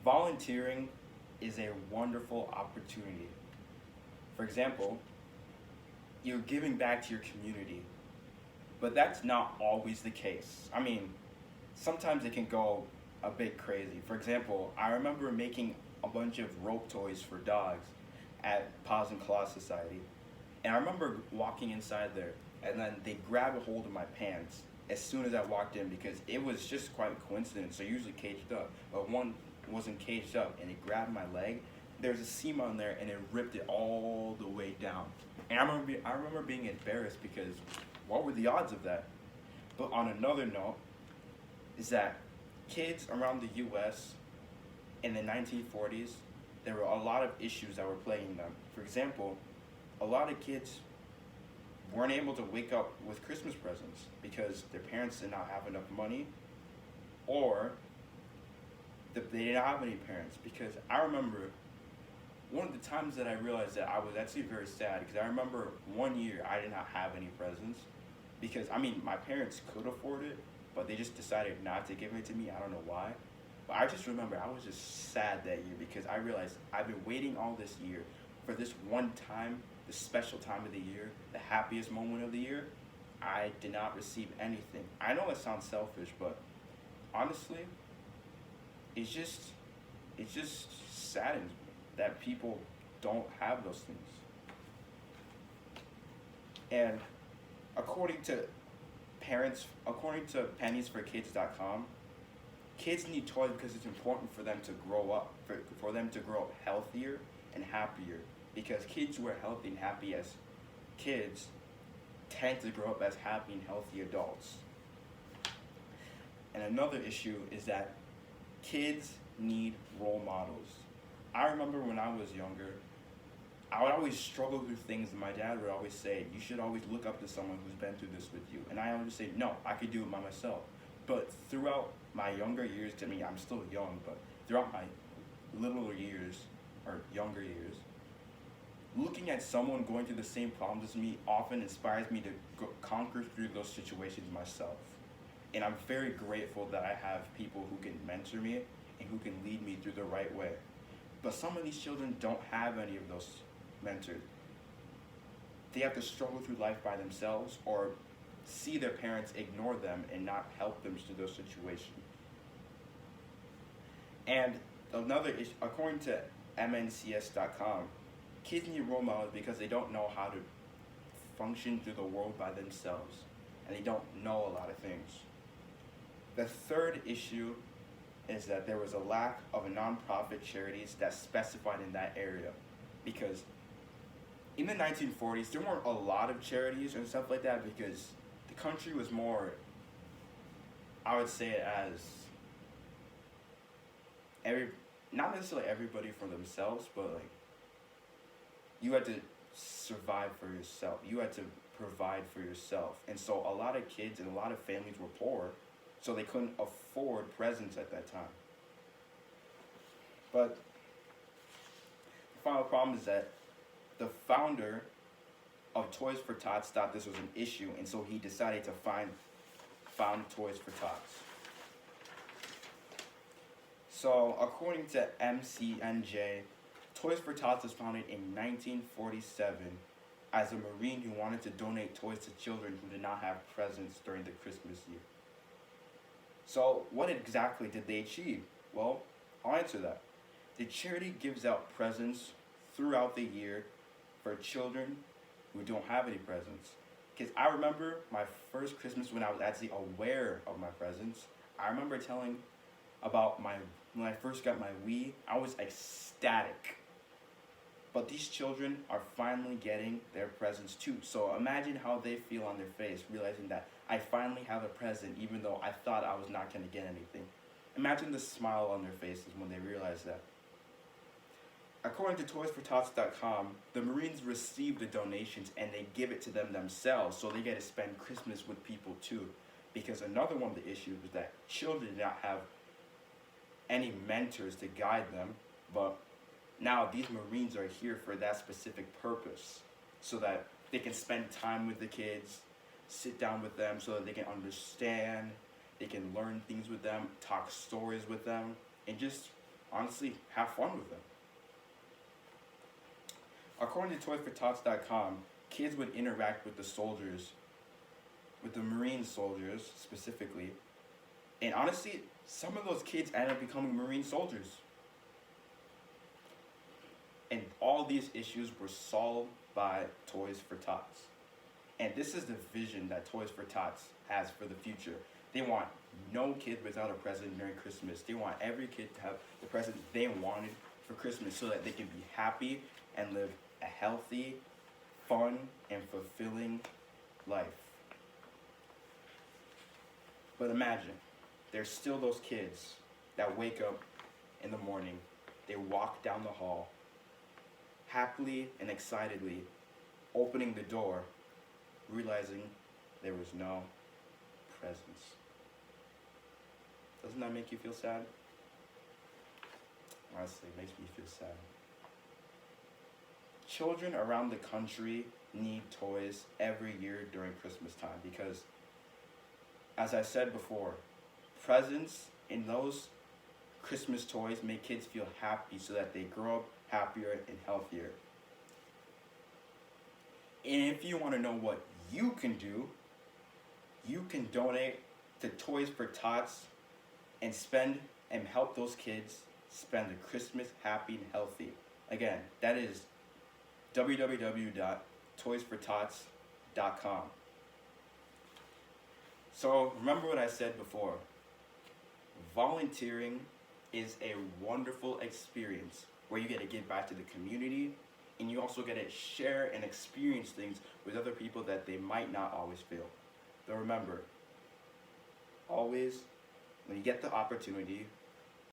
Volunteering is a wonderful opportunity. For example, you're giving back to your community, but that's not always the case. I mean, sometimes it can go a bit crazy. For example, I remember making a bunch of rope toys for dogs at Paws and Claws Society. And I remember walking inside there, and then they grabbed a hold of my pants as soon as I walked in because it was just quite a coincidence. They're usually caged up, but one wasn't caged up, and it grabbed my leg. There's a seam on there, and it ripped it all the way down. And I remember being embarrassed because what were the odds of that? But on another note, is that kids around the U.S. in the 1940s, there were a lot of issues that were plaguing them. For example, a lot of kids weren't able to wake up with Christmas presents because their parents did not have enough money, or they didn't have any parents. Because I remember one of the times that I realized that I was actually very sad because I remember one year I did not have any presents because I mean my parents could afford it, but they just decided not to give it to me. I don't know why. But I just remember I was just sad that year because I realized I've been waiting all this year for this one time, the special time of the year, the happiest moment of the year. I did not receive anything. I know it sounds selfish, but honestly, it's just saddens me that people don't have those things. And according to penniesforkids.com, kids need toys because it's important for them to grow up, for them to grow up healthier and happier. Because kids who are healthy and happy as kids tend to grow up as happy and healthy adults. And another issue is that kids need role models. I remember when I was younger, I would always struggle through things, and my dad would always say, you should always look up to someone who's been through this with you. And I always say, no, I could do it by myself. But throughout my younger years, to me, I'm still young, but throughout my littler years, or younger years, looking at someone going through the same problems as me often inspires me to conquer through those situations myself. And I'm very grateful that I have people who can mentor me and who can lead me through the right way. But some of these children don't have any of those mentors. They have to struggle through life by themselves or see their parents ignore them and not help them through those situations. And another issue, according to MNCS.com, kids need role models because they don't know how to function through the world by themselves, and they don't know a lot of things. The third issue is that there was a lack of nonprofit charities that specified in that area, because in the 1940s there weren't a lot of charities and stuff like that because the country was more, I would say it as not necessarily everybody for themselves, but like you had to survive for yourself. You had to provide for yourself. And so a lot of kids and a lot of families were poor, so they couldn't afford presents at that time. But the final problem is that the founder of Toys for Tots thought this was an issue, and so he decided to found Toys for Tots. So according to MCNJ, Toys for Tots was founded in 1947 as a Marine who wanted to donate toys to children who did not have presents during the Christmas year. So what exactly did they achieve? Well, I'll answer that. The charity gives out presents throughout the year for children who don't have any presents. Because I remember my first Christmas when I was actually aware of my presents. I remember telling about when I first got my Wii, I was ecstatic. But these children are finally getting their presents too. So imagine how they feel on their face, realizing that I finally have a present even though I thought I was not going to get anything. Imagine the smile on their faces when they realize that. According to ToysForTots.com, the Marines receive the donations and they give it to them themselves, so they get to spend Christmas with people too. Because another one of the issues is that children did not have any mentors to guide them, but now these Marines are here for that specific purpose, so that they can spend time with the kids, sit down with them so that they can understand, they can learn things with them, talk stories with them, and just honestly have fun with them. According to ToysForTots.com, kids would interact with the soldiers, with the Marine soldiers specifically, and honestly, some of those kids end up becoming Marine soldiers. And all these issues were solved by Toys for Tots. And this is the vision that Toys for Tots has for the future. They want no kid without a present during Christmas. They want every kid to have the present they wanted for Christmas so that they can be happy and live a healthy, fun, and fulfilling life. But imagine, there's still those kids that wake up in the morning, they walk down the hall, happily and excitedly opening the door, realizing there was no presents. Doesn't that make you feel sad? Honestly, it makes me feel sad. Children around the country need toys every year during Christmas time because, as I said before, presents in those Christmas toys make kids feel happy so that they grow up happier and healthier. And if you want to know what you can do, you can donate to Toys for Tots and help those kids spend a Christmas happy and healthy. Again, that is www.toysfortots.com. So remember what I said before. Volunteering is a wonderful experience where you get to give back to the community and you also get to share and experience things with other people that they might not always feel. But remember, always, when you get the opportunity,